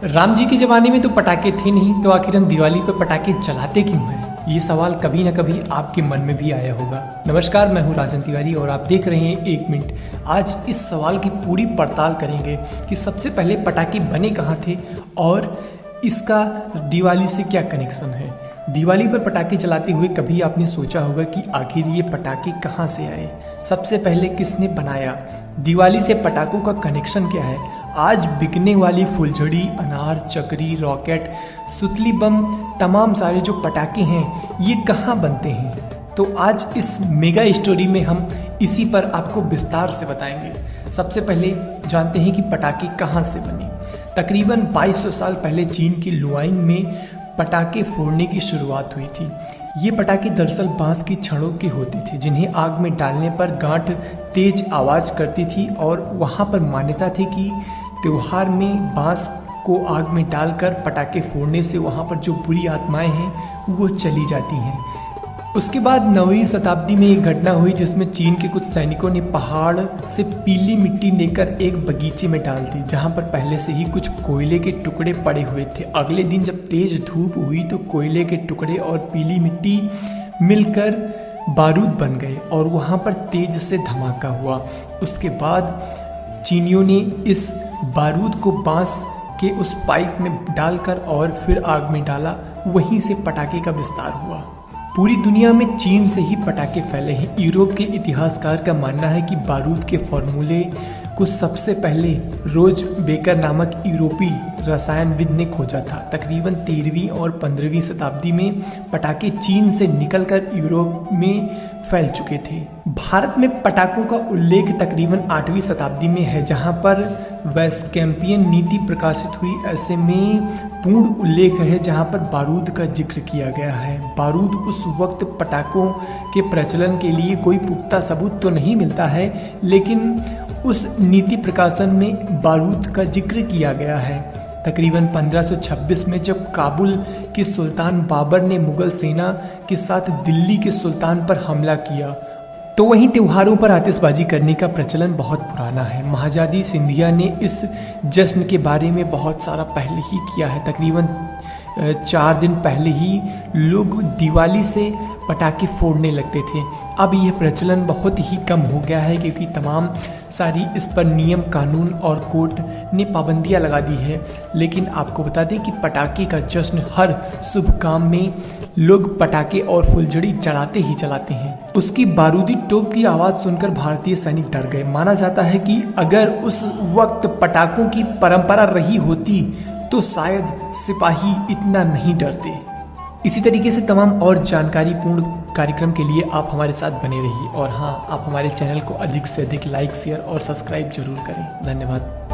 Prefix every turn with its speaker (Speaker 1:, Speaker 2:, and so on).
Speaker 1: राम जी के ज़माने में तो पटाखे थे नहीं, तो आखिर हम दिवाली पर पटाखे जलाते क्यों हैं? ये सवाल कभी ना कभी आपके मन में भी आया होगा। नमस्कार, मैं हूँ राजन तिवारी और आप देख रहे हैं 1 मिनट। आज इस सवाल की पूरी पड़ताल करेंगे कि सबसे पहले पटाखे बने कहाँ थे और इसका दिवाली से क्या कनेक्शन है। दिवाली पर पटाखे चलाते हुए कभी आपने सोचा होगा कि आखिर ये पटाखे कहाँ से आए, सबसे पहले किसने बनाया, दिवाली से पटाखों का कनेक्शन क्या है। आज बिकने वाली फुलझड़ी, अनार, चकरी, रॉकेट, सुतली बम, तमाम सारे जो पटाखे हैं ये कहाँ बनते हैं। तो आज इस मेगा स्टोरी में हम इसी पर आपको विस्तार से बताएंगे। सबसे पहले जानते हैं कि पटाखे कहाँ से बने। तकरीबन 2200 साल पहले चीन की लुआइंग में पटाखे फोड़ने की शुरुआत हुई थी। ये पटाखे दरअसल बांस की छड़ों के होते थे जिन्हें आग में डालने पर गांठ तेज आवाज़ करती थी और वहाँ पर मान्यता थी कि त्योहार में बांस को आग में डालकर पटाखे फोड़ने से वहाँ पर जो बुरी आत्माएं हैं वो चली जाती हैं। उसके बाद 9वीं शताब्दी में एक घटना हुई जिसमें चीन के कुछ सैनिकों ने पहाड़ से पीली मिट्टी लेकर एक बगीचे में डाल दी जहां पर पहले से ही कुछ कोयले के टुकड़े पड़े हुए थे। अगले दिन जब तेज धूप हुई तो कोयले के टुकड़े और पीली मिट्टी मिलकर बारूद बन गए और वहां पर तेज से धमाका हुआ। उसके बाद चीनियों ने इस बारूद को बांस के उस पाइप में डालकर और फिर आग में डाला। वहीं से पटाखे का विस्तार हुआ। पूरी दुनिया में चीन से ही पटाखे फैले हैं। यूरोप के इतिहासकार का मानना है कि बारूद के फॉर्मूले को सबसे पहले रोज बेकर नामक यूरोपी रसायनविद ने खोजा था। तकरीबन 13वीं और 15वीं शताब्दी में पटाखे चीन से निकलकर यूरोप में फैल चुके थे। भारत में पटाखों का उल्लेख तकरीबन 8वीं शताब्दी में है जहां पर वैस्कैम्पियन नीति प्रकाशित हुई। ऐसे में पूर्ण उल्लेख है जहां पर बारूद का जिक्र किया गया है। बारूद उस वक्त पटाखों के प्रचलन के लिए कोई पुख्ता सबूत तो नहीं मिलता है, लेकिन उस नीति प्रकाशन में बारूद का जिक्र किया गया है। तकरीबन 1526 में जब काबुल के सुल्तान बाबर ने मुगल सेना के साथ दिल्ली के सुल्तान पर हमला किया तो वहीं त्योहारों पर आतिशबाजी करने का प्रचलन बहुत पुराना है। महाजादी सिंधिया ने इस जश्न के बारे में बहुत सारा पहले ही किया है। तकरीबन 4 दिन पहले ही लोग दिवाली से पटाखे फोड़ने लगते थे। अब यह प्रचलन बहुत ही कम हो गया है क्योंकि तमाम सारी इस पर नियम, कानून और कोर्ट ने पाबंदियां लगा दी है। लेकिन आपको बता दें कि पटाखे का जश्न हर शुभ काम में लोग पटाखे और फुलझड़ी चढ़ाते ही चलाते हैं। उसकी बारूदी टोप की आवाज़ सुनकर भारतीय सैनिक डर गए। माना जाता है कि अगर उस वक्त पटाखों की परंपरा रही होती तो शायद सिपाही इतना नहीं डरते। इसी तरीके से तमाम और जानकारीपूर्ण कार्यक्रम के लिए आप हमारे साथ बने रहिए और हाँ, आप हमारे चैनल को अधिक से अधिक लाइक, शेयर और सब्सक्राइब जरूर करें। धन्यवाद।